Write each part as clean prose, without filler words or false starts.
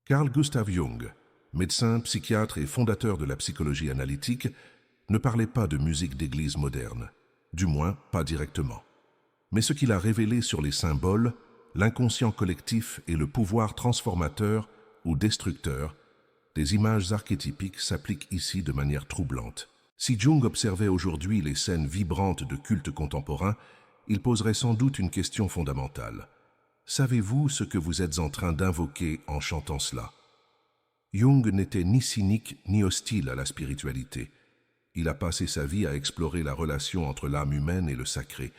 Carl Gustav Jung, médecin, psychiatre et fondateur de la psychologie analytique, ne parlait pas de musique d'église moderne, du moins pas directement. Mais ce qu'il a révélé sur les symboles, l'inconscient collectif et le pouvoir transformateur ou destructeur des images archétypiques s'applique ici de manière troublante. Si Jung observait aujourd'hui les scènes vibrantes de culte contemporain, il poserait sans doute une question fondamentale. Savez-vous ce que vous êtes en train d'invoquer en chantant cela? Jung n'était ni cynique ni hostile à la spiritualité. Il a passé sa vie à explorer la relation entre l'âme humaine et le sacré,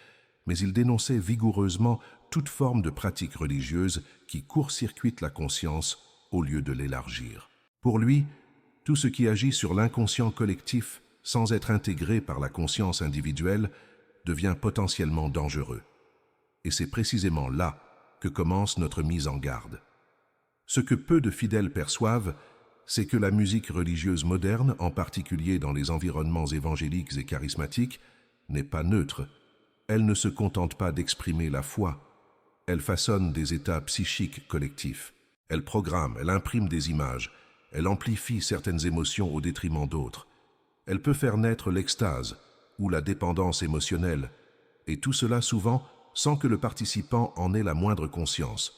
mais il dénonçait vigoureusement toute forme de pratique religieuse qui court-circuite la conscience au lieu de l'élargir. Pour lui, tout ce qui agit sur l'inconscient collectif sans être intégré par la conscience individuelle devient potentiellement dangereux. Et c'est précisément là que commence notre mise en garde. Ce que peu de fidèles perçoivent, c'est que la musique religieuse moderne, en particulier dans les environnements évangéliques et charismatiques, n'est pas neutre. Elle ne se contente pas d'exprimer la foi. Elle façonne des états psychiques collectifs. Elle programme, elle imprime des images, elle amplifie certaines émotions au détriment d'autres. Elle peut faire naître l'extase ou la dépendance émotionnelle, et tout cela souvent sans que le participant en ait la moindre conscience.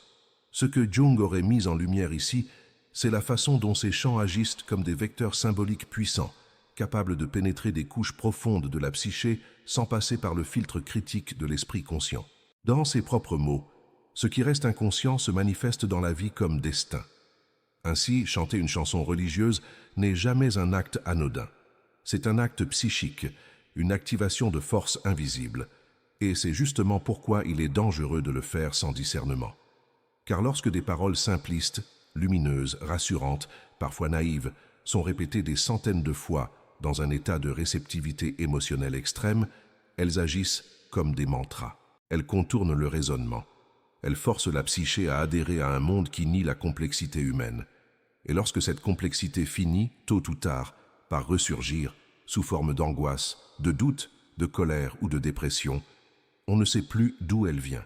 Ce que Jung aurait mis en lumière ici, c'est la façon dont ces chants agissent comme des vecteurs symboliques puissants, capables de pénétrer des couches profondes de la psyché sans passer par le filtre critique de l'esprit conscient. Dans ses propres mots, ce qui reste inconscient se manifeste dans la vie comme destin. Ainsi, chanter une chanson religieuse n'est jamais un acte anodin. C'est un acte psychique, une activation de forces invisibles. Et c'est justement pourquoi il est dangereux de le faire sans discernement. Car lorsque des paroles simplistes, lumineuses, rassurantes, parfois naïves, sont répétées des centaines de fois dans un état de réceptivité émotionnelle extrême, elles agissent comme des mantras. Elles contournent le raisonnement. Elles forcent la psyché à adhérer à un monde qui nie la complexité humaine. Et lorsque cette complexité finit, tôt ou tard, par ressurgir, sous forme d'angoisse, de doute, de colère ou de dépression, on ne sait plus d'où elle vient.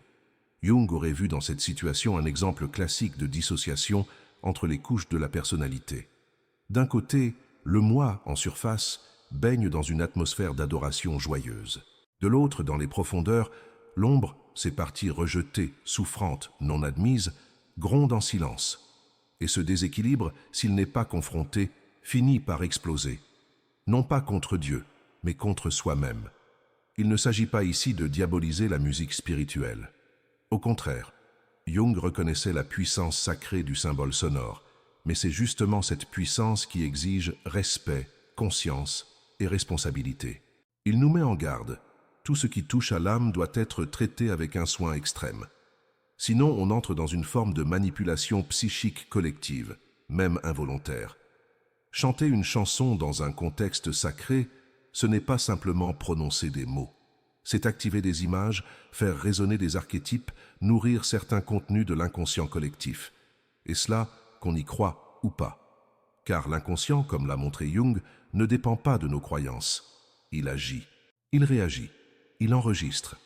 Jung aurait vu dans cette situation un exemple classique de dissociation entre les couches de la personnalité. D'un côté, le moi, en surface, baigne dans une atmosphère d'adoration joyeuse. De l'autre, dans les profondeurs, l'ombre, ces parties rejetées, souffrantes, non admises, gronde en silence. Et ce déséquilibre, s'il n'est pas confronté, finit par exploser. Non pas contre Dieu, mais contre soi-même. Il ne s'agit pas ici de diaboliser la musique spirituelle. Au contraire, Jung reconnaissait la puissance sacrée du symbole sonore, mais c'est justement cette puissance qui exige respect, conscience et responsabilité. Il nous met en garde. Tout ce qui touche à l'âme doit être traité avec un soin extrême. Sinon, on entre dans une forme de manipulation psychique collective, même involontaire. Chanter une chanson dans un contexte sacré, ce n'est pas simplement prononcer des mots. C'est activer des images, faire résonner des archétypes, nourrir certains contenus de l'inconscient collectif. Et cela, qu'on y croit ou pas. Car l'inconscient, comme l'a montré Jung, ne dépend pas de nos croyances. Il agit, il réagit, il enregistre.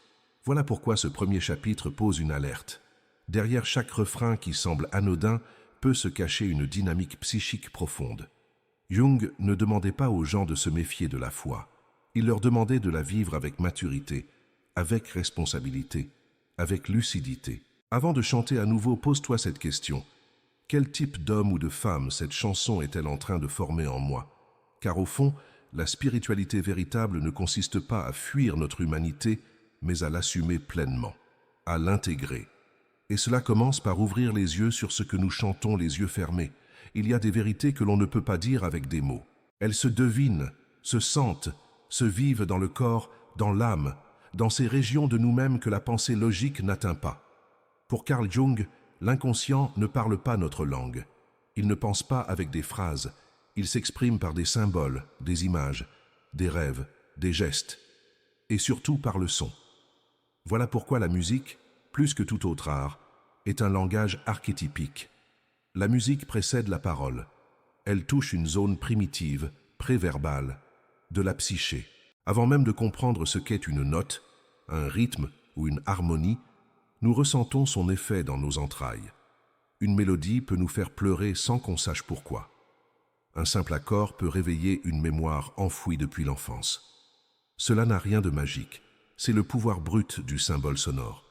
Voilà pourquoi ce premier chapitre pose une alerte. Derrière chaque refrain qui semble anodin peut se cacher une dynamique psychique profonde. Jung ne demandait pas aux gens de se méfier de la foi. Il leur demandait de la vivre avec maturité, avec responsabilité, avec lucidité. Avant de chanter à nouveau, pose-toi cette question. Quel type d'homme ou de femme cette chanson est-elle en train de former en moi? Car au fond, la spiritualité véritable ne consiste pas à fuir notre humanité, mais à l'assumer pleinement, à l'intégrer. Et cela commence par ouvrir les yeux sur ce que nous chantons les yeux fermés. Il y a des vérités que l'on ne peut pas dire avec des mots. Elles se devinent, se sentent, se vivent dans le corps, dans l'âme, dans ces régions de nous-mêmes que la pensée logique n'atteint pas. Pour Carl Jung, l'inconscient ne parle pas notre langue. Il ne pense pas avec des phrases. Il s'exprime par des symboles, des images, des rêves, des gestes, et surtout par le son. Voilà pourquoi la musique, plus que tout autre art, est un langage archétypique. La musique précède la parole. Elle touche une zone primitive, préverbale, de la psyché. Avant même de comprendre ce qu'est une note, un rythme ou une harmonie, nous ressentons son effet dans nos entrailles. Une mélodie peut nous faire pleurer sans qu'on sache pourquoi. Un simple accord peut réveiller une mémoire enfouie depuis l'enfance. Cela n'a rien de magique, c'est le pouvoir brut du symbole sonore.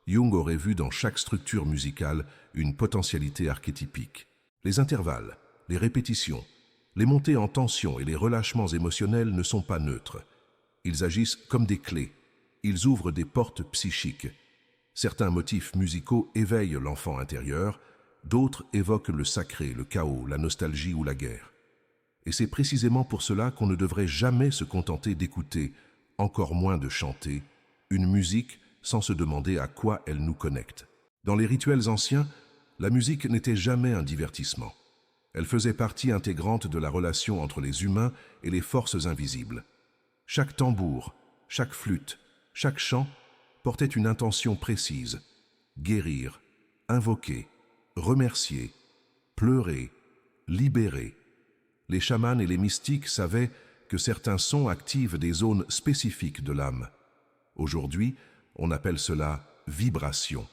Jung aurait vu dans chaque structure musicale une potentialité archétypique. Les intervalles, les répétitions, les montées en tension et les relâchements émotionnels ne sont pas neutres. Ils agissent comme des clés. Ils ouvrent des portes psychiques. Certains motifs musicaux éveillent l'enfant intérieur, d'autres évoquent le sacré, le chaos, la nostalgie ou la guerre. Et c'est précisément pour cela qu'on ne devrait jamais se contenter d'écouter, encore moins de chanter, une musique sans se demander à quoi elle nous connecte. Dans les rituels anciens, la musique n'était jamais un divertissement. Elle faisait partie intégrante de la relation entre les humains et les forces invisibles. Chaque tambour, chaque flûte, chaque chant portait une intention précise: guérir, invoquer, remercier, pleurer, libérer. Les chamans et les mystiques savaient que certains sons activent des zones spécifiques de l'âme. Aujourd'hui, on appelle cela vibration.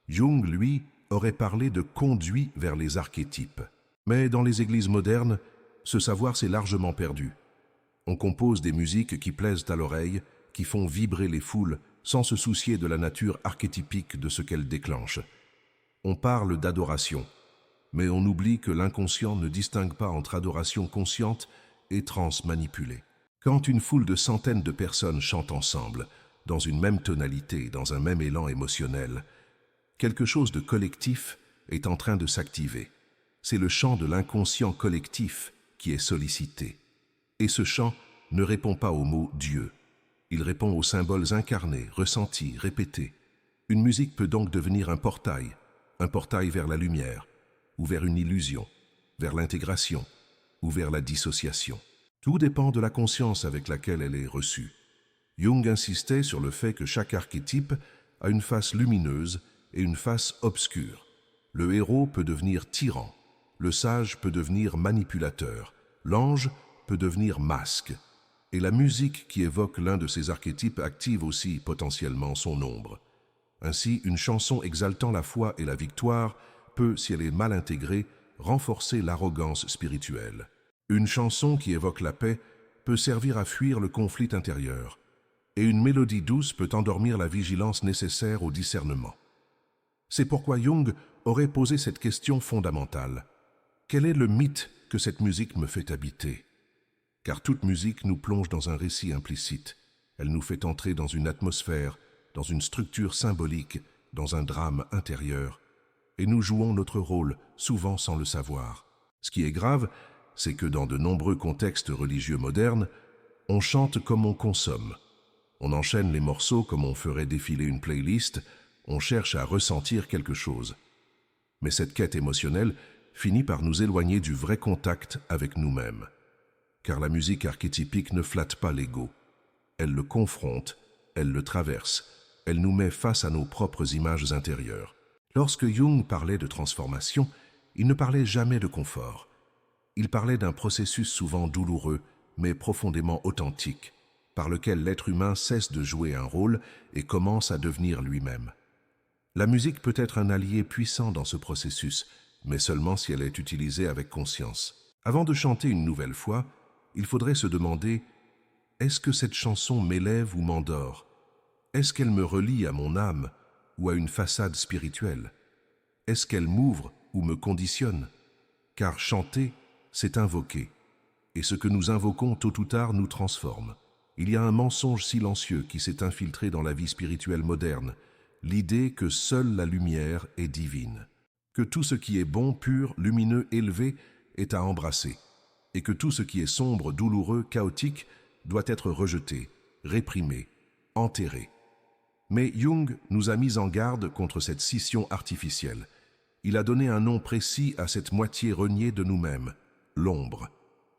Jung, lui, aurait parlé de conduit vers les archétypes. Mais dans les églises modernes, ce savoir s'est largement perdu. On compose des musiques qui plaisent à l'oreille, qui font vibrer les foules, sans se soucier de la nature archétypique de ce qu'elles déclenchent. On parle d'adoration, mais on oublie que l'inconscient ne distingue pas entre adoration consciente et transe manipulée. Quand une foule de centaines de personnes chantent ensemble, dans une même tonalité, dans un même élan émotionnel, quelque chose de collectif est en train de s'activer. C'est le chant de l'inconscient collectif qui est sollicité. Et ce chant ne répond pas au mot Dieu. Il répond aux symboles incarnés, ressentis, répétés. Une musique peut donc devenir un portail vers la lumière, ou vers une illusion, vers l'intégration, ou vers la dissociation. Tout dépend de la conscience avec laquelle elle est reçue. Jung insistait sur le fait que chaque archétype a une face lumineuse et une face obscure. Le héros peut devenir tyran, le sage peut devenir manipulateur, l'ange peut devenir masque, et la musique qui évoque l'un de ces archétypes active aussi potentiellement son ombre. Ainsi, une chanson exaltant la foi et la victoire peut, si elle est mal intégrée, renforcer l'arrogance spirituelle. Une chanson qui évoque la paix peut servir à fuir le conflit intérieur, et une mélodie douce peut endormir la vigilance nécessaire au discernement. C'est pourquoi Jung aurait posé cette question fondamentale. Quel est le mythe que cette musique me fait habiter? Car toute musique nous plonge dans un récit implicite. Elle nous fait entrer dans une atmosphère, dans une structure symbolique, dans un drame intérieur. Et nous jouons notre rôle, souvent sans le savoir. Ce qui est grave, c'est que dans de nombreux contextes religieux modernes, on chante comme on consomme. On enchaîne les morceaux comme on ferait défiler une playlist, on cherche à ressentir quelque chose. Mais cette quête émotionnelle finit par nous éloigner du vrai contact avec nous-mêmes. Car la musique archétypique ne flatte pas l'ego. Elle le confronte, elle le traverse, elle nous met face à nos propres images intérieures. Lorsque Jung parlait de transformation, il ne parlait jamais de confort. Il parlait d'un processus souvent douloureux, mais profondément authentique, par lequel l'être humain cesse de jouer un rôle et commence à devenir lui-même. La musique peut être un allié puissant dans ce processus, mais seulement si elle est utilisée avec conscience. Avant de chanter une nouvelle fois, il faudrait se demander: est-ce que cette chanson m'élève ou m'endort? Est-ce qu'elle me relie à mon âme ou à une façade spirituelle? Est-ce qu'elle m'ouvre ou me conditionne? Car chanter, c'est invoquer. Et ce que nous invoquons tôt ou tard nous transforme. Il y a un mensonge silencieux qui s'est infiltré dans la vie spirituelle moderne, l'idée que seule la lumière est divine, que tout ce qui est bon, pur, lumineux, élevé est à embrasser, et que tout ce qui est sombre, douloureux, chaotique doit être rejeté, réprimé, enterré. Mais Jung nous a mis en garde contre cette scission artificielle. Il a donné un nom précis à cette moitié reniée de nous-mêmes, l'ombre.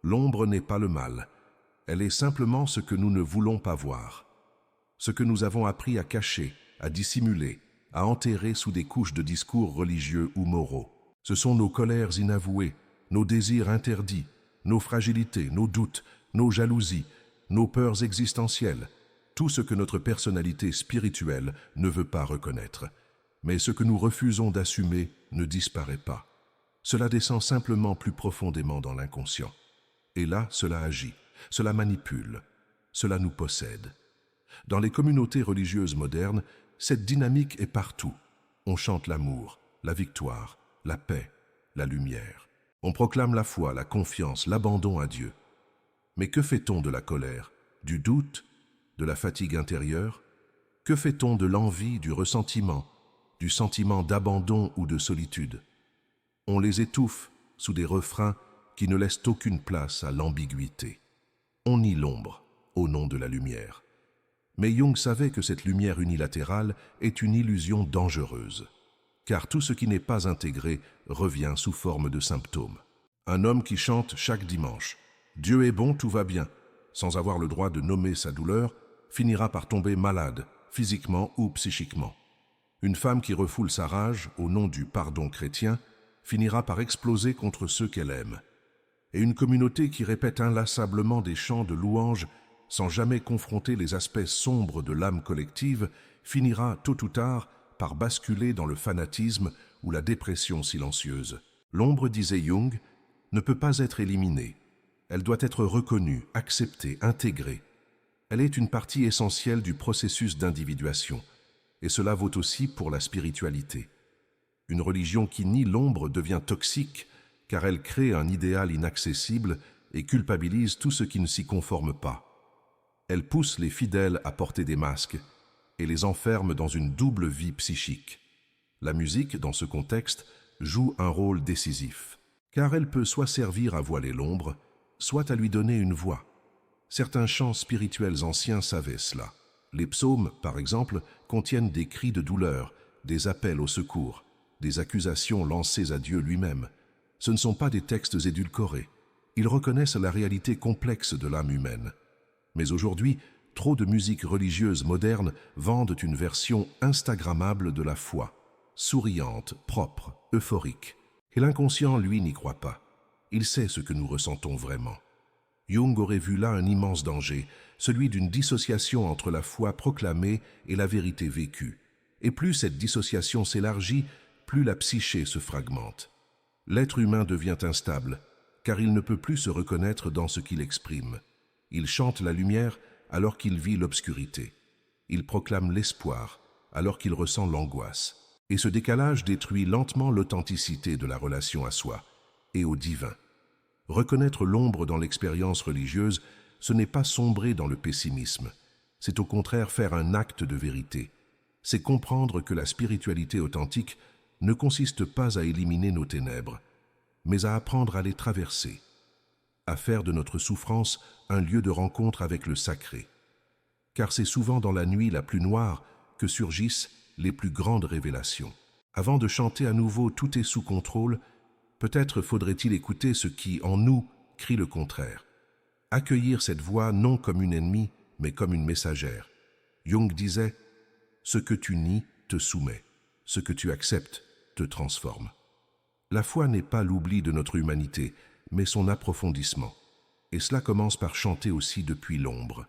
L'ombre n'est pas le mal. Elle est simplement ce que nous ne voulons pas voir. Ce que nous avons appris à cacher, à dissimuler, à enterrer sous des couches de discours religieux ou moraux. Ce sont nos colères inavouées, nos désirs interdits, nos fragilités, nos doutes, nos jalousies, nos peurs existentielles, tout ce que notre personnalité spirituelle ne veut pas reconnaître. Mais ce que nous refusons d'assumer ne disparaît pas. Cela descend simplement plus profondément dans l'inconscient. Et là, cela agit, cela manipule, cela nous possède. Dans les communautés religieuses modernes, cette dynamique est partout. On chante l'amour, la victoire, la paix, la lumière. On proclame la foi, la confiance, l'abandon à Dieu. Mais que fait-on de la colère, du doute, de la fatigue intérieure? Que fait-on de l'envie, du ressentiment, du sentiment d'abandon ou de solitude? On les étouffe sous des refrains qui ne laissent aucune place à l'ambiguïté. On nie l'ombre au nom de la lumière. Mais Jung savait que cette lumière unilatérale est une illusion dangereuse, car tout ce qui n'est pas intégré revient sous forme de symptômes. Un homme qui chante chaque dimanche « Dieu est bon, tout va bien », sans avoir le droit de nommer sa douleur, finira par tomber malade, physiquement ou psychiquement. Une femme qui refoule sa rage au nom du pardon chrétien finira par exploser contre ceux qu'elle aime. Et une communauté qui répète inlassablement des chants de louanges sans jamais confronter les aspects sombres de l'âme collective finira tôt ou tard par basculer dans le fanatisme ou la dépression silencieuse. L'ombre, disait Jung, ne peut pas être éliminée. Elle doit être reconnue, acceptée, intégrée. Elle est une partie essentielle du processus d'individuation, et cela vaut aussi pour la spiritualité. Une religion qui nie l'ombre devient toxique car elle crée un idéal inaccessible et culpabilise tout ce qui ne s'y conforme pas. Elle pousse les fidèles à porter des masques et les enferme dans une double vie psychique. La musique, dans ce contexte, joue un rôle décisif, car elle peut soit servir à voiler l'ombre, soit à lui donner une voix. Certains chants spirituels anciens savaient cela. Les psaumes, par exemple, contiennent des cris de douleur, des appels au secours, des accusations lancées à Dieu lui-même. Ce ne sont pas des textes édulcorés. Ils reconnaissent la réalité complexe de l'âme humaine. Mais aujourd'hui, trop de musiques religieuses modernes vendent une version instagrammable de la foi, souriante, propre, euphorique. Et l'inconscient, lui, n'y croit pas. Il sait ce que nous ressentons vraiment. Jung aurait vu là un immense danger, celui d'une dissociation entre la foi proclamée et la vérité vécue. Et plus cette dissociation s'élargit, plus la psyché se fragmente. L'être humain devient instable, car il ne peut plus se reconnaître dans ce qu'il exprime. Il chante la lumière alors qu'il vit l'obscurité. Il proclame l'espoir alors qu'il ressent l'angoisse. Et ce décalage détruit lentement l'authenticité de la relation à soi et au divin. Reconnaître l'ombre dans l'expérience religieuse, ce n'est pas sombrer dans le pessimisme. C'est au contraire faire un acte de vérité. C'est comprendre que la spiritualité authentique ne consiste pas à éliminer nos ténèbres, mais à apprendre à les traverser, à faire de notre souffrance un lieu de rencontre avec le sacré. Car c'est souvent dans la nuit la plus noire que surgissent les plus grandes révélations. Avant de chanter à nouveau « Tout est sous contrôle », peut-être faudrait-il écouter ce qui, en nous, crie le contraire. Accueillir cette voix non comme une ennemie, mais comme une messagère. Jung disait « Ce que tu nies te soumet, ce que tu acceptes te transforme ». La foi n'est pas l'oubli de notre humanité, mais son approfondissement. Et cela commence par chanter aussi depuis l'ombre.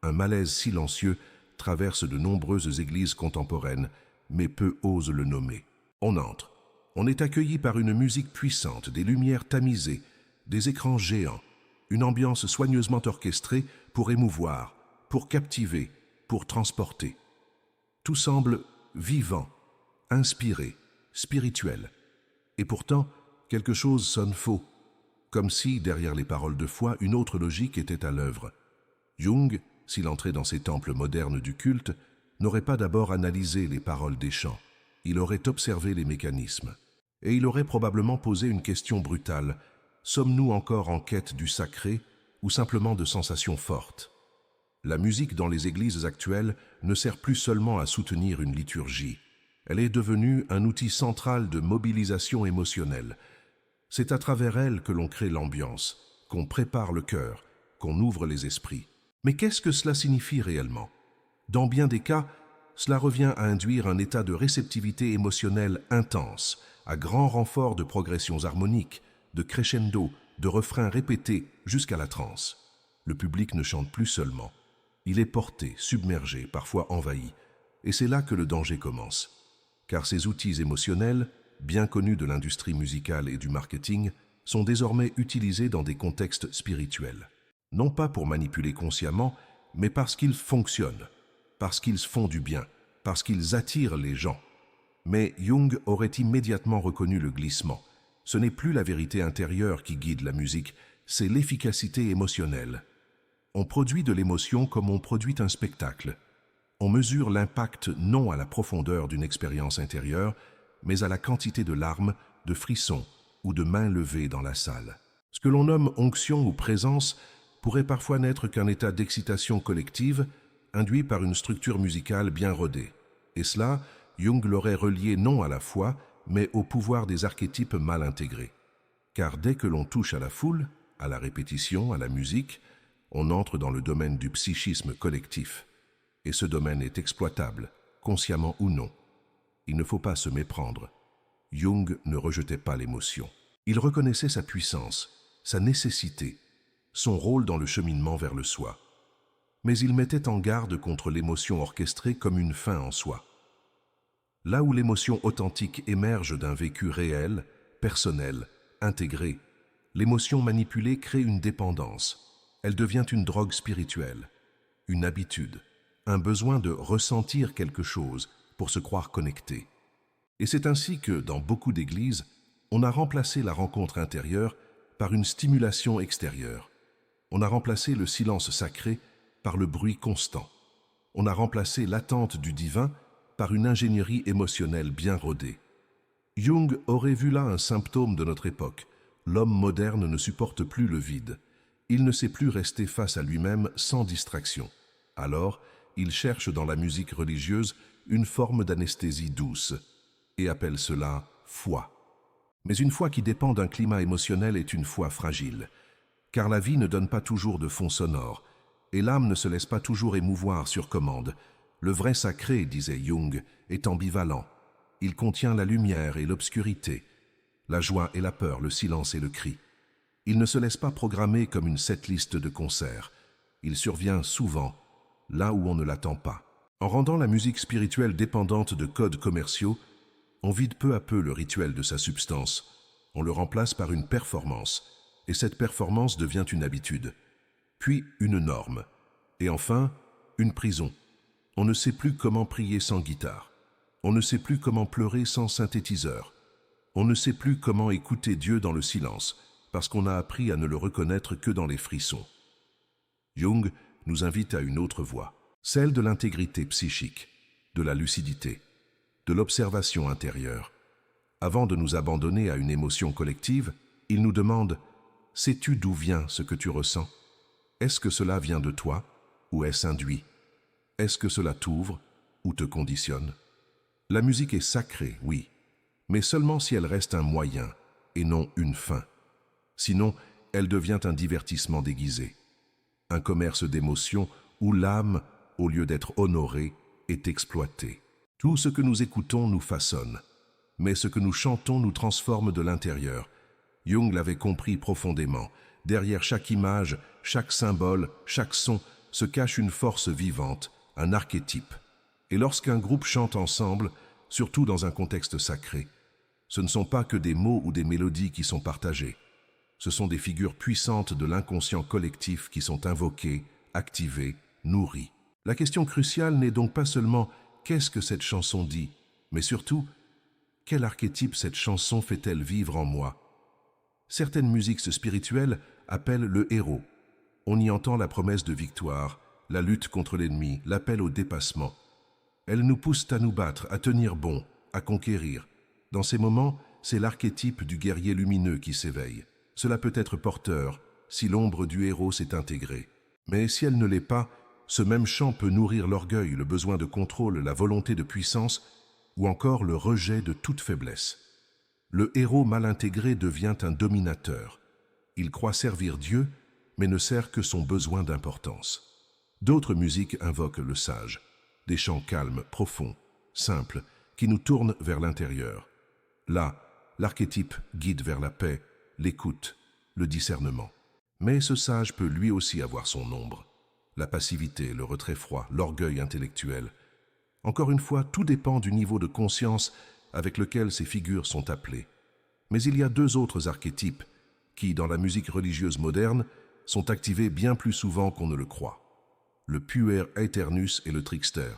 Un malaise silencieux traverse de nombreuses églises contemporaines, mais peu osent le nommer. On entre. On est accueilli par une musique puissante, des lumières tamisées, des écrans géants, une ambiance soigneusement orchestrée pour émouvoir, pour captiver, pour transporter. Tout semble vivant, inspiré, spirituel. Et pourtant, quelque chose sonne faux, comme si, derrière les paroles de foi, une autre logique était à l'œuvre. Jung, s'il entrait dans ces temples modernes du culte, n'aurait pas d'abord analysé les paroles des chants. Il aurait observé les mécanismes. Et il aurait probablement posé une question brutale. Sommes-nous encore en quête du sacré ou simplement de sensations fortes? La musique dans les églises actuelles ne sert plus seulement à soutenir une liturgie. Elle est devenue un outil central de mobilisation émotionnelle. C'est à travers elle que l'on crée l'ambiance, qu'on prépare le cœur, qu'on ouvre les esprits. Mais qu'est-ce que cela signifie réellement? Dans bien des cas, cela revient à induire un état de réceptivité émotionnelle intense, à grand renfort de progressions harmoniques, de crescendo, de refrains répétés jusqu'à la transe. Le public ne chante plus seulement. Il est porté, submergé, parfois envahi. Et c'est là que le danger commence. car ces outils émotionnels, bien connus de l'industrie musicale et du marketing, sont désormais utilisés dans des contextes spirituels. Non pas pour manipuler consciemment, mais parce qu'ils fonctionnent, parce qu'ils font du bien, parce qu'ils attirent les gens. Mais Jung aurait immédiatement reconnu le glissement. Ce n'est plus la vérité intérieure qui guide la musique, c'est l'efficacité émotionnelle. On produit de l'émotion comme on produit un spectacle. On mesure l'impact non à la profondeur d'une expérience intérieure, mais à la quantité de larmes, de frissons ou de mains levées dans la salle. Ce que l'on nomme onction ou présence pourrait parfois n'être qu'un état d'excitation collective induit par une structure musicale bien rodée. Et cela, Jung l'aurait relié non à la foi, mais au pouvoir des archétypes mal intégrés. Car dès que l'on touche à la foule, à la répétition, à la musique, on entre dans le domaine du psychisme collectif. Et ce domaine est exploitable, consciemment ou non. Il ne faut pas se méprendre. Jung ne rejetait pas l'émotion. Il reconnaissait sa puissance, sa nécessité, son rôle dans le cheminement vers le soi. Mais il mettait en garde contre l'émotion orchestrée comme une fin en soi. Là où l'émotion authentique émerge d'un vécu réel, personnel, intégré, l'émotion manipulée crée une dépendance. Elle devient une drogue spirituelle, une habitude, un besoin de ressentir quelque chose pour se croire connecté. Et c'est ainsi que, dans beaucoup d'églises, on a remplacé la rencontre intérieure par une stimulation extérieure. On a remplacé le silence sacré par le bruit constant. On a remplacé l'attente du divin par une ingénierie émotionnelle bien rodée. Jung aurait vu là un symptôme de notre époque. L'homme moderne ne supporte plus le vide. Il ne sait plus rester face à lui-même sans distraction. Alors, il cherche dans la musique religieuse une forme d'anesthésie douce et appelle cela foi. Mais une foi qui dépend d'un climat émotionnel est une foi fragile, car la vie ne donne pas toujours de fond sonore et l'âme ne se laisse pas toujours émouvoir sur commande. Le vrai sacré, disait Jung, est ambivalent. Il contient la lumière et l'obscurité, la joie et la peur, le silence et le cri. Il ne se laisse pas programmer comme une setlist de concerts. Il survient souvent, là où on ne l'attend pas. En rendant la musique spirituelle dépendante de codes commerciaux, on vide peu à peu le rituel de sa substance. On le remplace par une performance, et cette performance devient une habitude, puis une norme, et enfin, une prison. On ne sait plus comment prier sans guitare. On ne sait plus comment pleurer sans synthétiseur. On ne sait plus comment écouter Dieu dans le silence, parce qu'on a appris à ne le reconnaître que dans les frissons. Jung nous invite à une autre voie, celle de l'intégrité psychique, de la lucidité, de l'observation intérieure. Avant de nous abandonner à une émotion collective, il nous demande « Sais-tu d'où vient ce que tu ressens? Est-ce que cela vient de toi ou est-ce induit? Est-ce que cela t'ouvre ou te conditionne ?» La musique est sacrée, oui, mais seulement si elle reste un moyen et non une fin. Sinon, elle devient un divertissement déguisé, un commerce d'émotions où l'âme, au lieu d'être honorée, est exploitée. Tout ce que nous écoutons nous façonne, mais ce que nous chantons nous transforme de l'intérieur. Jung l'avait compris profondément. Derrière chaque image, chaque symbole, chaque son, se cache une force vivante, un archétype. Et lorsqu'un groupe chante ensemble, surtout dans un contexte sacré, ce ne sont pas que des mots ou des mélodies qui sont partagés. Ce sont des figures puissantes de l'inconscient collectif qui sont invoquées, activées, nourries. La question cruciale n'est donc pas seulement « qu'est-ce que cette chanson dit ?», mais surtout « quel archétype cette chanson fait-elle vivre en moi ?» Certaines musiques spirituelles appellent le héros. On y entend la promesse de victoire, la lutte contre l'ennemi, l'appel au dépassement. Elles nous poussent à nous battre, à tenir bon, à conquérir. Dans ces moments, c'est l'archétype du guerrier lumineux qui s'éveille. Cela peut être porteur, si l'ombre du héros s'est intégrée. Mais si elle ne l'est pas, ce même chant peut nourrir l'orgueil, le besoin de contrôle, la volonté de puissance, ou encore le rejet de toute faiblesse. Le héros mal intégré devient un dominateur. Il croit servir Dieu, mais ne sert que son besoin d'importance. D'autres musiques invoquent le sage, des chants calmes, profonds, simples, qui nous tournent vers l'intérieur. Là, l'archétype guide vers la paix, l'écoute, le discernement. Mais ce sage peut lui aussi avoir son ombre. La passivité, le retrait froid, l'orgueil intellectuel. Encore une fois, tout dépend du niveau de conscience avec lequel ces figures sont appelées. Mais il y a deux autres archétypes qui, dans la musique religieuse moderne, sont activés bien plus souvent qu'on ne le croit. Le puer aeternus et le trickster.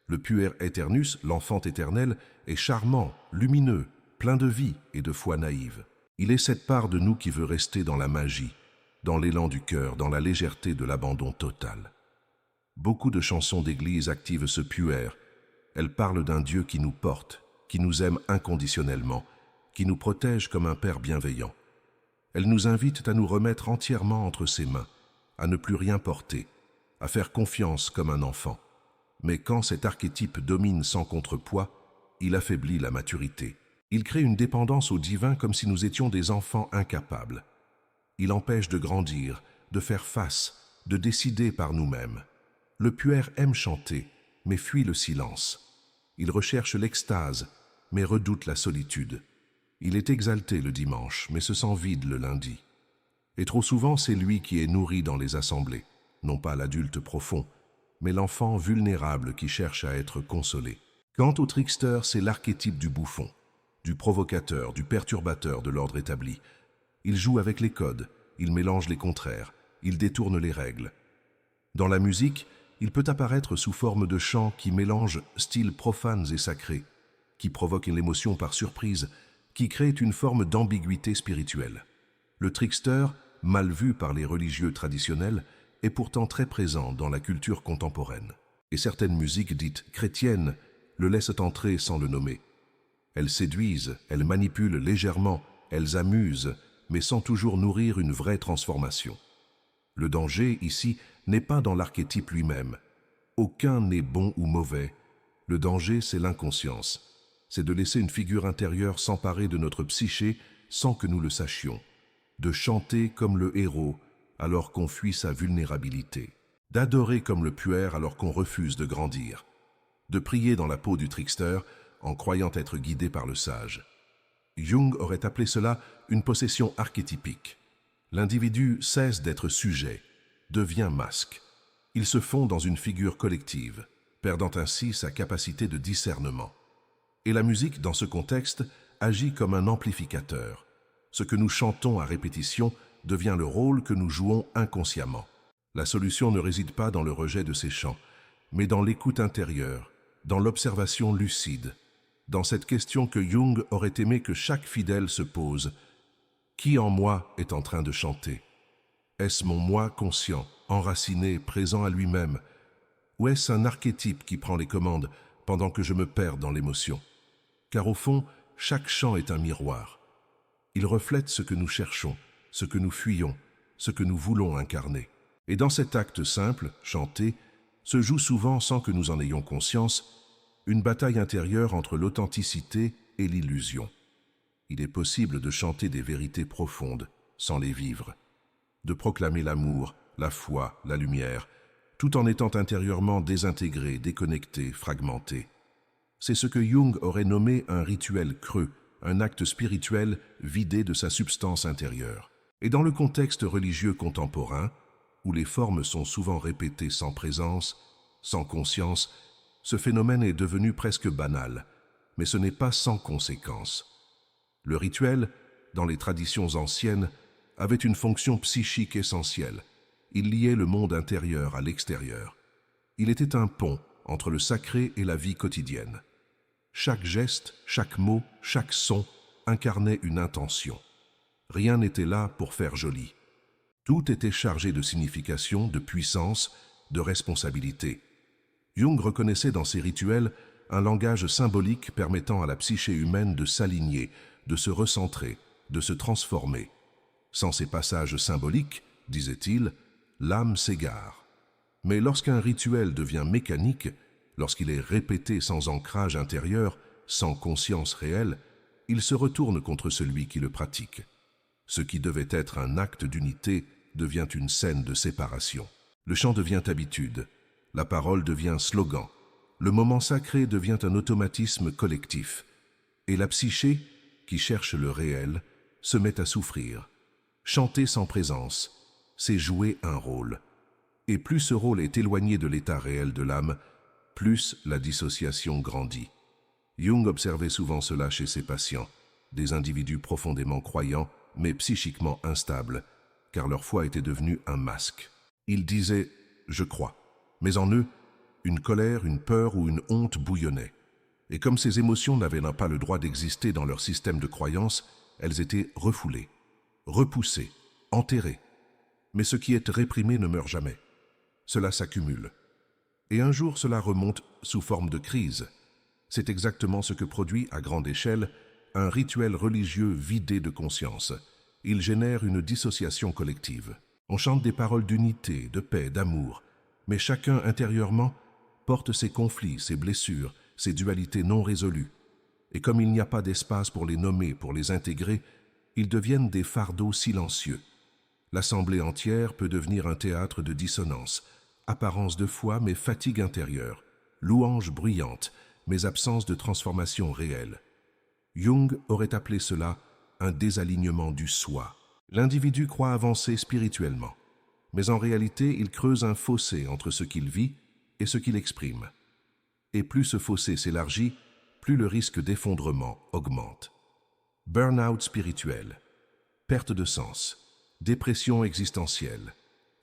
Le puer aeternus, l'enfant éternel, est charmant, lumineux, plein de vie et de foi naïve. Il est cette part de nous qui veut rester dans la magie, dans l'élan du cœur, dans la légèreté de l'abandon total. Beaucoup de chansons d'église activent ce puer. Elles parlent d'un Dieu qui nous porte, qui nous aime inconditionnellement, qui nous protège comme un Père bienveillant. Elles nous invitent à nous remettre entièrement entre ses mains, à ne plus rien porter, à faire confiance comme un enfant. Mais quand cet archétype domine sans contrepoids, il affaiblit la maturité. Il crée une dépendance au divin comme si nous étions des enfants incapables. Il empêche de grandir, de faire face, de décider par nous-mêmes. Le puer aime chanter, mais fuit le silence. Il recherche l'extase, mais redoute la solitude. Il est exalté le dimanche, mais se sent vide le lundi. Et trop souvent, c'est lui qui est nourri dans les assemblées, non pas l'adulte profond, mais l'enfant vulnérable qui cherche à être consolé. Quant au trickster, c'est l'archétype du bouffon, du provocateur, du perturbateur de l'ordre établi. Il joue avec les codes, il mélange les contraires, il détourne les règles. Dans la musique, il peut apparaître sous forme de chants qui mélangent styles profanes et sacrés, qui provoquent l'émotion par surprise, qui créent une forme d'ambiguïté spirituelle. Le trickster, mal vu par les religieux traditionnels, est pourtant très présent dans la culture contemporaine. Et certaines musiques dites chrétiennes le laissent entrer sans le nommer. Elles séduisent, elles manipulent légèrement, elles amusent, mais sans toujours nourrir une vraie transformation. Le danger, ici, n'est pas dans l'archétype lui-même. Aucun n'est bon ou mauvais. Le danger, c'est l'inconscience. C'est de laisser une figure intérieure s'emparer de notre psyché sans que nous le sachions. De chanter comme le héros alors qu'on fuit sa vulnérabilité. D'adorer comme le puer alors qu'on refuse de grandir. De prier dans la peau du trickster en croyant être guidé par le sage. Jung aurait appelé cela une possession archétypique. L'individu cesse d'être sujet, devient masque. Il se fond dans une figure collective, perdant ainsi sa capacité de discernement. Et la musique, dans ce contexte, agit comme un amplificateur. Ce que nous chantons à répétition devient le rôle que nous jouons inconsciemment. La solution ne réside pas dans le rejet de ces chants, mais dans l'écoute intérieure, dans l'observation lucide, dans cette question que Jung aurait aimé que chaque fidèle se pose. Qui en moi est en train de chanter? Est-ce mon moi conscient, enraciné, présent à lui-même? Ou est-ce un archétype qui prend les commandes pendant que je me perds dans l'émotion? Car au fond, chaque chant est un miroir. Il reflète ce que nous cherchons, ce que nous fuyons, ce que nous voulons incarner. Et dans cet acte simple, chanter, se joue souvent sans que nous en ayons conscience, une bataille intérieure entre l'authenticité et l'illusion. Il est possible de chanter des vérités profondes sans les vivre, de proclamer l'amour, la foi, la lumière, tout en étant intérieurement désintégré, déconnecté, fragmenté. C'est ce que Jung aurait nommé un rituel creux, un acte spirituel vidé de sa substance intérieure. Et dans le contexte religieux contemporain, où les formes sont souvent répétées sans présence, sans conscience, ce phénomène est devenu presque banal, mais ce n'est pas sans conséquence. Le rituel, dans les traditions anciennes, avait une fonction psychique essentielle. Il liait le monde intérieur à l'extérieur. Il était un pont entre le sacré et la vie quotidienne. Chaque geste, chaque mot, chaque son incarnait une intention. Rien n'était là pour faire joli. Tout était chargé de signification, de puissance, de responsabilité. Jung reconnaissait dans ces rituels un langage symbolique permettant à la psyché humaine de s'aligner, de se recentrer, de se transformer. Sans ces passages symboliques, disait-il, l'âme s'égare. Mais lorsqu'un rituel devient mécanique, lorsqu'il est répété sans ancrage intérieur, sans conscience réelle, il se retourne contre celui qui le pratique. Ce qui devait être un acte d'unité devient une scène de séparation. Le chant devient habitude, la parole devient slogan, le moment sacré devient un automatisme collectif, et la psyché, qui cherche le réel, se met à souffrir. Chanter sans présence, c'est jouer un rôle. Et plus ce rôle est éloigné de l'état réel de l'âme, plus la dissociation grandit. Jung observait souvent cela chez ses patients, des individus profondément croyants, mais psychiquement instables, car leur foi était devenue un masque. Ils disaient « je crois », mais en eux, une colère, une peur ou une honte bouillonnaient. Et comme ces émotions n'avaient pas le droit d'exister dans leur système de croyance, elles étaient refoulées, repoussées, enterrées. Mais ce qui est réprimé ne meurt jamais. Cela s'accumule. Et un jour, cela remonte sous forme de crise. C'est exactement ce que produit, à grande échelle, un rituel religieux vidé de conscience. Il génère une dissociation collective. On chante des paroles d'unité, de paix, d'amour, mais chacun intérieurement porte ses conflits, ses blessures, ses dualités non résolues. Et comme il n'y a pas d'espace pour les nommer, pour les intégrer, ils deviennent des fardeaux silencieux. L'assemblée entière peut devenir un théâtre de dissonance, apparence de foi mais fatigue intérieure, louange bruyante mais absence de transformation réelle. Jung aurait appelé cela un désalignement du soi. L'individu croit avancer spirituellement, mais en réalité il creuse un fossé entre ce qu'il vit et ce qu'il exprime. Et plus ce fossé s'élargit, plus le risque d'effondrement augmente. Burn-out spirituel, perte de sens, dépression existentielle,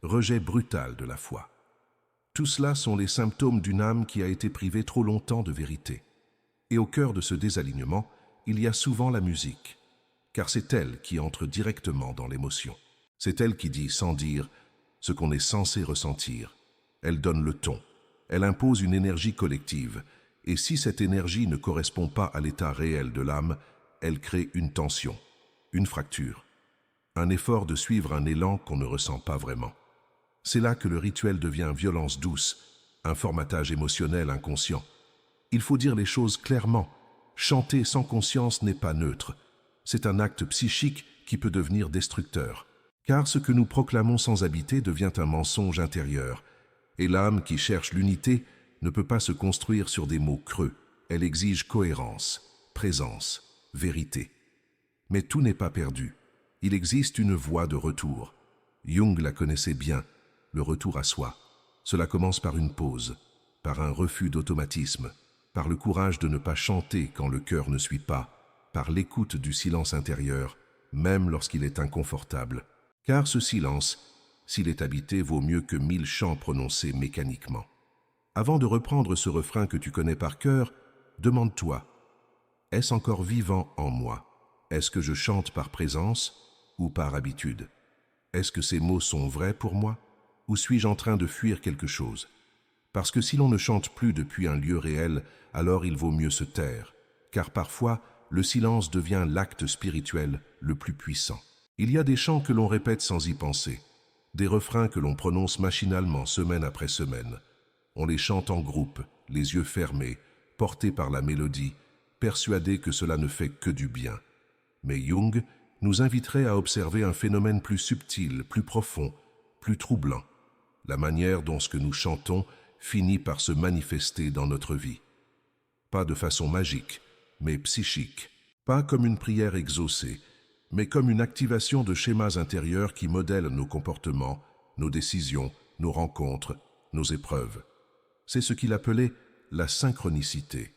rejet brutal de la foi. Tout cela sont les symptômes d'une âme qui a été privée trop longtemps de vérité. Et au cœur de ce désalignement, il y a souvent la musique, car c'est elle qui entre directement dans l'émotion. C'est elle qui dit sans dire ce qu'on est censé ressentir. Elle donne le ton, elle impose une énergie collective, et si cette énergie ne correspond pas à l'état réel de l'âme, elle crée une tension, une fracture, un effort de suivre un élan qu'on ne ressent pas vraiment. C'est là que le rituel devient violence douce, un formatage émotionnel inconscient. Il faut dire les choses clairement. Chanter sans conscience n'est pas neutre. C'est un acte psychique qui peut devenir destructeur. Car ce que nous proclamons sans habiter devient un mensonge intérieur. Et l'âme qui cherche l'unité ne peut pas se construire sur des mots creux. Elle exige cohérence, présence, vérité. Mais tout n'est pas perdu. Il existe une voie de retour. Jung la connaissait bien. Le retour à soi. Cela commence par une pause, par un refus d'automatisme, par le courage de ne pas chanter quand le cœur ne suit pas, par l'écoute du silence intérieur, même lorsqu'il est inconfortable. Car ce silence, s'il est habité, vaut mieux que 1000 chants prononcés mécaniquement. Avant de reprendre ce refrain que tu connais par cœur, demande-toi, est-ce encore vivant en moi? Est-ce que je chante par présence ou par habitude? Est-ce que ces mots sont vrais pour moi? Ou suis-je en train de fuir quelque chose? Parce que si l'on ne chante plus depuis un lieu réel, alors il vaut mieux se taire, car parfois, le silence devient l'acte spirituel le plus puissant. Il y a des chants que l'on répète sans y penser, des refrains que l'on prononce machinalement semaine après semaine. On les chante en groupe, les yeux fermés, portés par la mélodie, persuadés que cela ne fait que du bien. Mais Jung nous inviterait à observer un phénomène plus subtil, plus profond, plus troublant. La manière dont ce que nous chantons finit par se manifester dans notre vie. Pas de façon magique, mais psychique. Pas comme une prière exaucée, mais comme une activation de schémas intérieurs qui modèlent nos comportements, nos décisions, nos rencontres, nos épreuves. C'est ce qu'il appelait la synchronicité.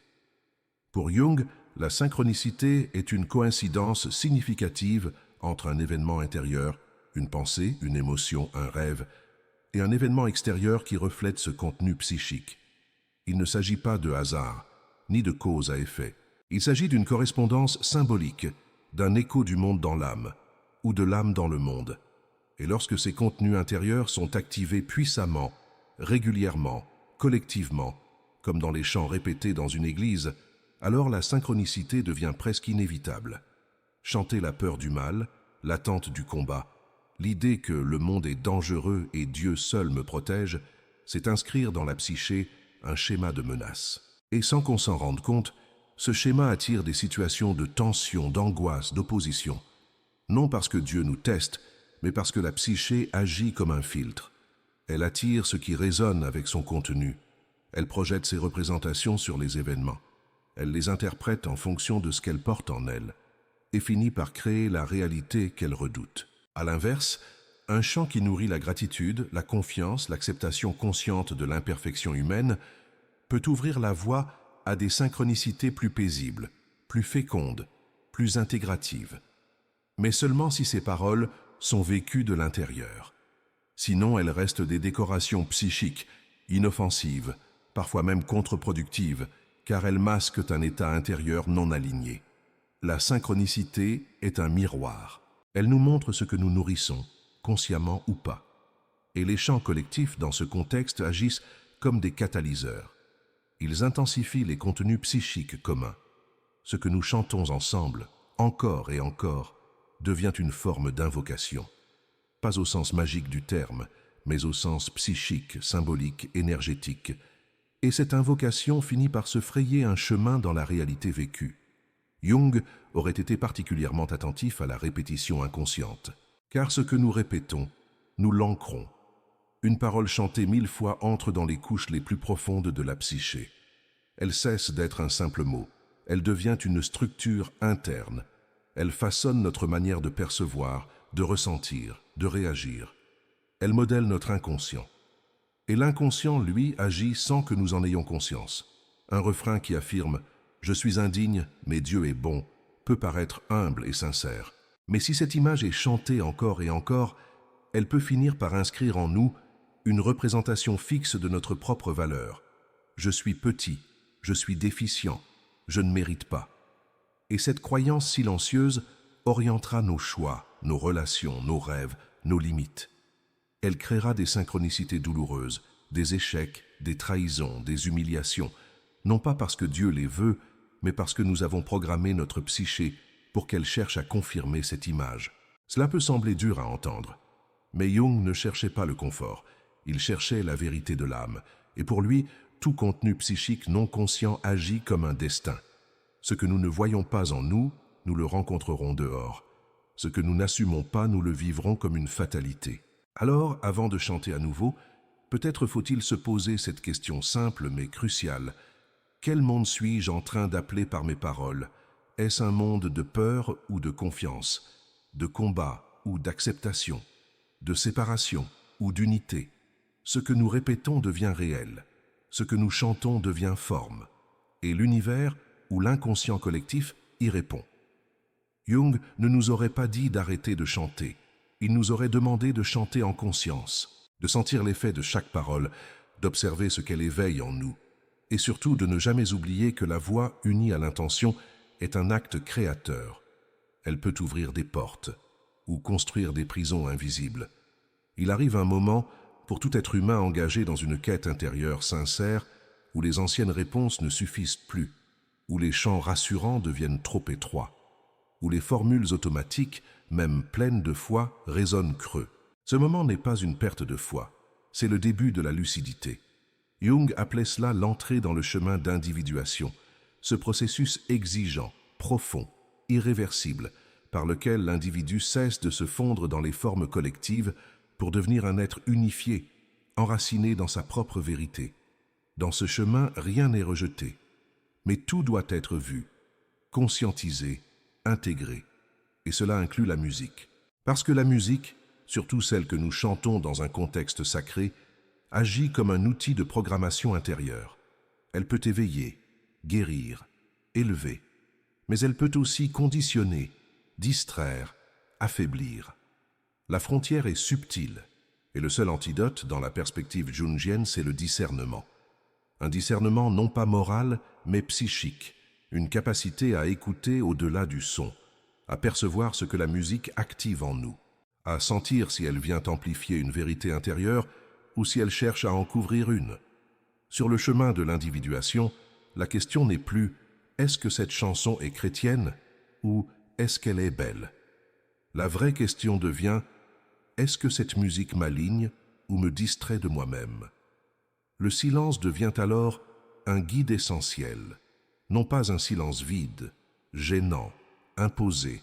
Pour Jung, la synchronicité est une coïncidence significative entre un événement intérieur, une pensée, une émotion, un rêve, et un événement extérieur qui reflète ce contenu psychique. Il ne s'agit pas de hasard, ni de cause à effet. Il s'agit d'une correspondance symbolique, d'un écho du monde dans l'âme, ou de l'âme dans le monde. Et lorsque ces contenus intérieurs sont activés puissamment, régulièrement, collectivement, comme dans les chants répétés dans une église, alors la synchronicité devient presque inévitable. Chanter la peur du mal, l'attente du combat, l'idée que le monde est dangereux et Dieu seul me protège, c'est inscrire dans la psyché un schéma de menace. Et sans qu'on s'en rende compte, ce schéma attire des situations de tension, d'angoisse, d'opposition. Non parce que Dieu nous teste, mais parce que la psyché agit comme un filtre. Elle attire ce qui résonne avec son contenu. Elle projette ses représentations sur les événements. Elle les interprète en fonction de ce qu'elle porte en elle et finit par créer la réalité qu'elle redoute. À l'inverse, un chant qui nourrit la gratitude, la confiance, l'acceptation consciente de l'imperfection humaine peut ouvrir la voie à des synchronicités plus paisibles, plus fécondes, plus intégratives. Mais seulement si ces paroles sont vécues de l'intérieur. Sinon, elles restent des décorations psychiques, inoffensives, parfois même contre-productives, car elles masquent un état intérieur non aligné. La synchronicité est un miroir. Elle nous montre ce que nous nourrissons, consciemment ou pas. Et les chants collectifs, dans ce contexte, agissent comme des catalyseurs. Ils intensifient les contenus psychiques communs. Ce que nous chantons ensemble, encore et encore, devient une forme d'invocation. Pas au sens magique du terme, mais au sens psychique, symbolique, énergétique. Et cette invocation finit par se frayer un chemin dans la réalité vécue. Jung aurait été particulièrement attentif à la répétition inconsciente, car ce que nous répétons, nous l'ancrons. Une parole chantée 1000 fois entre dans les couches les plus profondes de la psyché. Elle cesse d'être un simple mot, elle devient une structure interne. Elle façonne notre manière de percevoir, de ressentir, de réagir. Elle modèle notre inconscient. Et l'inconscient, lui, agit sans que nous en ayons conscience. Un refrain qui affirme « Je suis indigne, mais Dieu est bon » peut paraître humble et sincère. Mais si cette image est chantée encore et encore, elle peut finir par inscrire en nous une représentation fixe de notre propre valeur. Je suis petit, je suis déficient, je ne mérite pas. Et cette croyance silencieuse orientera nos choix, nos relations, nos rêves, nos limites. Elle créera des synchronicités douloureuses, des échecs, des trahisons, des humiliations, non pas parce que Dieu les veut, mais parce que nous avons programmé notre psyché pour qu'elle cherche à confirmer cette image. Cela peut sembler dur à entendre, mais Jung ne cherchait pas le confort, il cherchait la vérité de l'âme, et pour lui, tout contenu psychique non conscient agit comme un destin. Ce que nous ne voyons pas en nous, nous le rencontrerons dehors. Ce que nous n'assumons pas, nous le vivrons comme une fatalité. Alors, avant de chanter à nouveau, peut-être faut-il se poser cette question simple mais cruciale. Quel monde suis-je en train d'appeler par mes paroles? Est-ce un monde de peur ou de confiance, de combat ou d'acceptation, de séparation ou d'unité? Ce que nous répétons devient réel, ce que nous chantons devient forme, et l'univers ou l'inconscient collectif y répond. Jung ne nous aurait pas dit d'arrêter de chanter, il nous aurait demandé de chanter en conscience, de sentir l'effet de chaque parole, d'observer ce qu'elle éveille en nous, et surtout de ne jamais oublier que la voix unie à l'intention est un acte créateur. Elle peut ouvrir des portes ou construire des prisons invisibles. Il arrive un moment, pour tout être humain engagé dans une quête intérieure sincère, où les anciennes réponses ne suffisent plus, où les chants rassurants deviennent trop étroits, où les formules automatiques, même pleines de foi, résonnent creux. Ce moment n'est pas une perte de foi, c'est le début de la lucidité. Jung appelait cela l'entrée dans le chemin d'individuation, ce processus exigeant, profond, irréversible, par lequel l'individu cesse de se fondre dans les formes collectives pour devenir un être unifié, enraciné dans sa propre vérité. Dans ce chemin, rien n'est rejeté, mais tout doit être vu, conscientisé, intégré, et cela inclut la musique. Parce que la musique, surtout celle que nous chantons dans un contexte sacré, agit comme un outil de programmation intérieure. Elle peut éveiller, guérir, élever, mais elle peut aussi conditionner, distraire, affaiblir. La frontière est subtile, et le seul antidote dans la perspective jungienne, c'est le discernement. Un discernement non pas moral, mais psychique, une capacité à écouter au-delà du son, à percevoir ce que la musique active en nous, à sentir si elle vient amplifier une vérité intérieure ou si elle cherche à en couvrir une. Sur le chemin de l'individuation, la question n'est plus « est-ce que cette chanson est chrétienne ?» ou « est-ce qu'elle est belle ?» La vraie question devient « est-ce que cette musique m'aligne ou me distrait de moi-même ?» Le silence devient alors un guide essentiel, non pas un silence vide, gênant, imposé,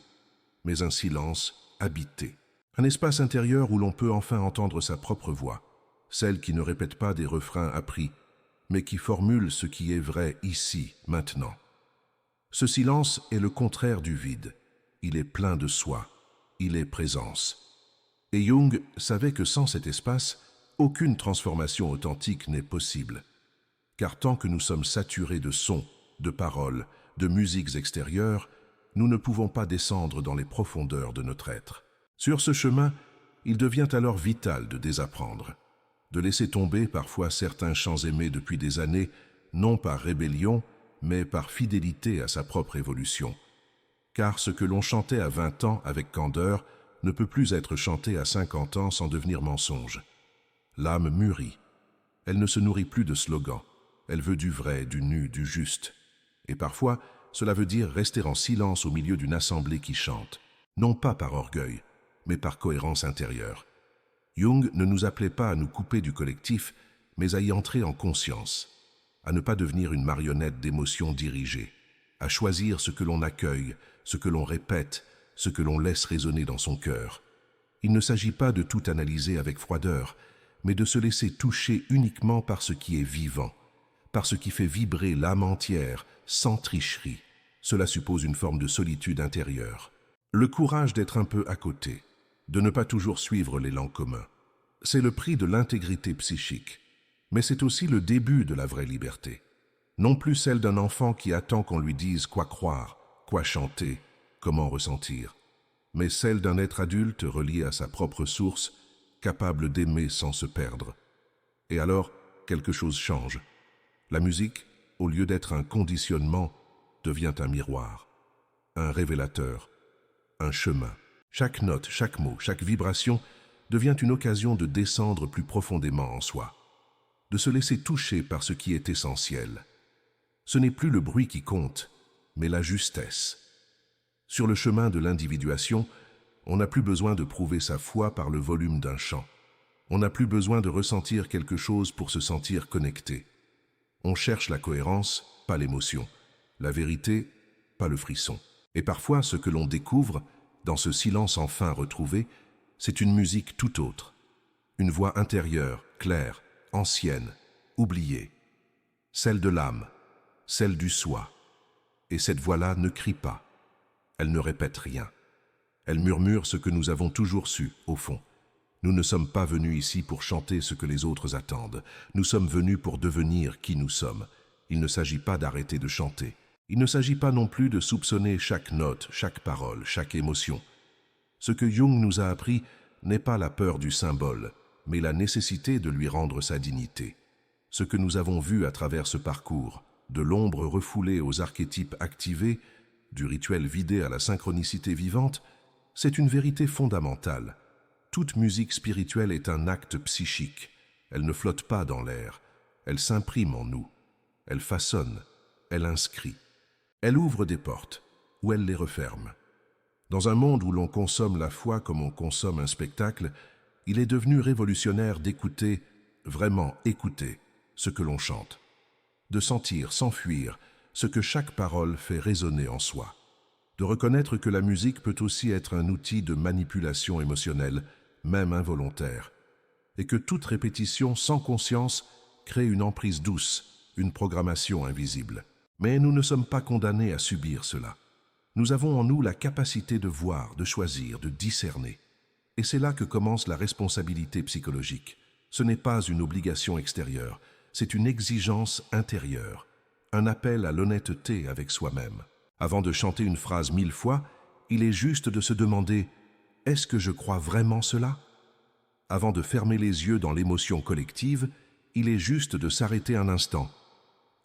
mais un silence habité. Un espace intérieur où l'on peut enfin entendre sa propre voix, celle qui ne répète pas des refrains appris, mais qui formule ce qui est vrai ici, maintenant. Ce silence est le contraire du vide. Il est plein de soi, il est présence. Et Jung savait que sans cet espace, aucune transformation authentique n'est possible. Car tant que nous sommes saturés de sons, de paroles, de musiques extérieures, nous ne pouvons pas descendre dans les profondeurs de notre être. Sur ce chemin, il devient alors vital de désapprendre, de laisser tomber parfois certains chants aimés depuis des années, non par rébellion, mais par fidélité à sa propre évolution. Car ce que l'on chantait à 20 ans avec candeur ne peut plus être chanté à 50 ans sans devenir mensonge. L'âme mûrit. Elle ne se nourrit plus de slogans. Elle veut du vrai, du nu, du juste. Et parfois, cela veut dire rester en silence au milieu d'une assemblée qui chante, non pas par orgueil, mais par cohérence intérieure. Jung ne nous appelait pas à nous couper du collectif, mais à y entrer en conscience, à ne pas devenir une marionnette d'émotions dirigées, à choisir ce que l'on accueille, ce que l'on répète, ce que l'on laisse résonner dans son cœur. Il ne s'agit pas de tout analyser avec froideur, mais de se laisser toucher uniquement par ce qui est vivant, par ce qui fait vibrer l'âme entière, sans tricherie. Cela suppose une forme de solitude intérieure. Le courage d'être un peu à côté, de ne pas toujours suivre l'élan commun. C'est le prix de l'intégrité psychique, mais c'est aussi le début de la vraie liberté. Non plus celle d'un enfant qui attend qu'on lui dise quoi croire, quoi chanter, comment ressentir, mais celle d'un être adulte relié à sa propre source, capable d'aimer sans se perdre. Et alors, quelque chose change. La musique, au lieu d'être un conditionnement, devient un miroir, un révélateur, un chemin. Chaque note, chaque mot, chaque vibration devient une occasion de descendre plus profondément en soi, de se laisser toucher par ce qui est essentiel. Ce n'est plus le bruit qui compte, mais la justesse. Sur le chemin de l'individuation, on n'a plus besoin de prouver sa foi par le volume d'un chant. On n'a plus besoin de ressentir quelque chose pour se sentir connecté. On cherche la cohérence, pas l'émotion, la vérité, pas le frisson. Et parfois, ce que l'on découvre, dans ce silence enfin retrouvé, c'est une musique tout autre. Une voix intérieure, claire, ancienne, oubliée. Celle de l'âme, celle du soi. Et cette voix-là ne crie pas. Elle ne répète rien. Elle murmure ce que nous avons toujours su, au fond. Nous ne sommes pas venus ici pour chanter ce que les autres attendent. Nous sommes venus pour devenir qui nous sommes. Il ne s'agit pas d'arrêter de chanter. Il ne s'agit pas non plus de soupçonner chaque note, chaque parole, chaque émotion. Ce que Jung nous a appris n'est pas la peur du symbole, mais la nécessité de lui rendre sa dignité. Ce que nous avons vu à travers ce parcours, de l'ombre refoulée aux archétypes activés, du rituel vidé à la synchronicité vivante, c'est une vérité fondamentale. Toute musique spirituelle est un acte psychique. Elle ne flotte pas dans l'air. Elle s'imprime en nous. Elle façonne. Elle inscrit. Elle ouvre des portes, ou elle les referme. Dans un monde où l'on consomme la foi comme on consomme un spectacle, il est devenu révolutionnaire d'écouter, vraiment écouter, ce que l'on chante. De sentir, sans fuir, ce que chaque parole fait résonner en soi. De reconnaître que la musique peut aussi être un outil de manipulation émotionnelle, même involontaire, et que toute répétition sans conscience crée une emprise douce, une programmation invisible. Mais nous ne sommes pas condamnés à subir cela. Nous avons en nous la capacité de voir, de choisir, de discerner. Et c'est là que commence la responsabilité psychologique. Ce n'est pas une obligation extérieure, c'est une exigence intérieure, un appel à l'honnêteté avec soi-même. Avant de chanter une phrase 1000 fois, il est juste de se demander « Est-ce que je crois vraiment cela ?» Avant de fermer les yeux dans l'émotion collective, il est juste de s'arrêter un instant.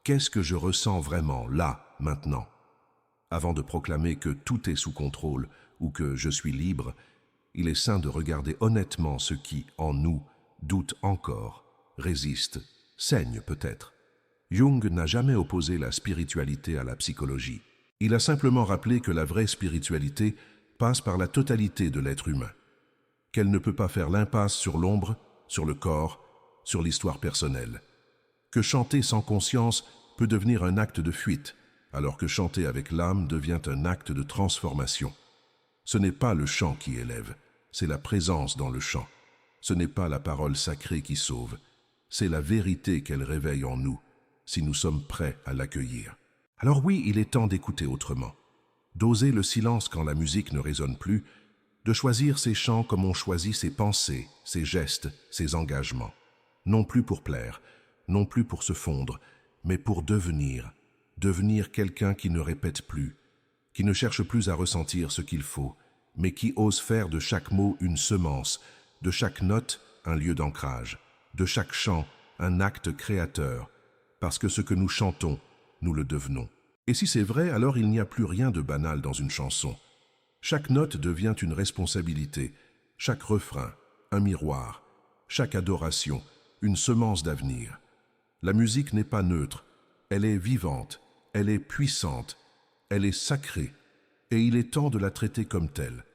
Qu'est-ce que je ressens vraiment, là, maintenant ? Avant de proclamer que tout est sous contrôle ou que je suis libre, il est sain de regarder honnêtement ce qui, en nous, doute encore, résiste, saigne peut-être. Jung n'a jamais opposé la spiritualité à la psychologie. Il a simplement rappelé que la vraie spiritualité passe par la totalité de l'être humain, qu'elle ne peut pas faire l'impasse sur l'ombre, sur le corps, sur l'histoire personnelle, que chanter sans conscience peut devenir un acte de fuite, alors que chanter avec l'âme devient un acte de transformation. Ce n'est pas le chant qui élève, c'est la présence dans le chant. Ce n'est pas la parole sacrée qui sauve, c'est la vérité qu'elle réveille en nous, si nous sommes prêts à l'accueillir. Alors oui, il est temps d'écouter autrement, d'oser le silence quand la musique ne résonne plus, de choisir ses chants comme on choisit ses pensées, ses gestes, ses engagements. Non plus pour plaire, non plus pour se fondre, mais pour devenir quelqu'un qui ne répète plus, qui ne cherche plus à ressentir ce qu'il faut, mais qui ose faire de chaque mot une semence, de chaque note un lieu d'ancrage, de chaque chant un acte créateur, parce que ce que nous chantons, nous le devenons. Et si c'est vrai, alors il n'y a plus rien de banal dans une chanson. Chaque note devient une responsabilité, chaque refrain, un miroir, chaque adoration, une semence d'avenir. La musique n'est pas neutre, elle est vivante, elle est puissante, elle est sacrée, et il est temps de la traiter comme telle.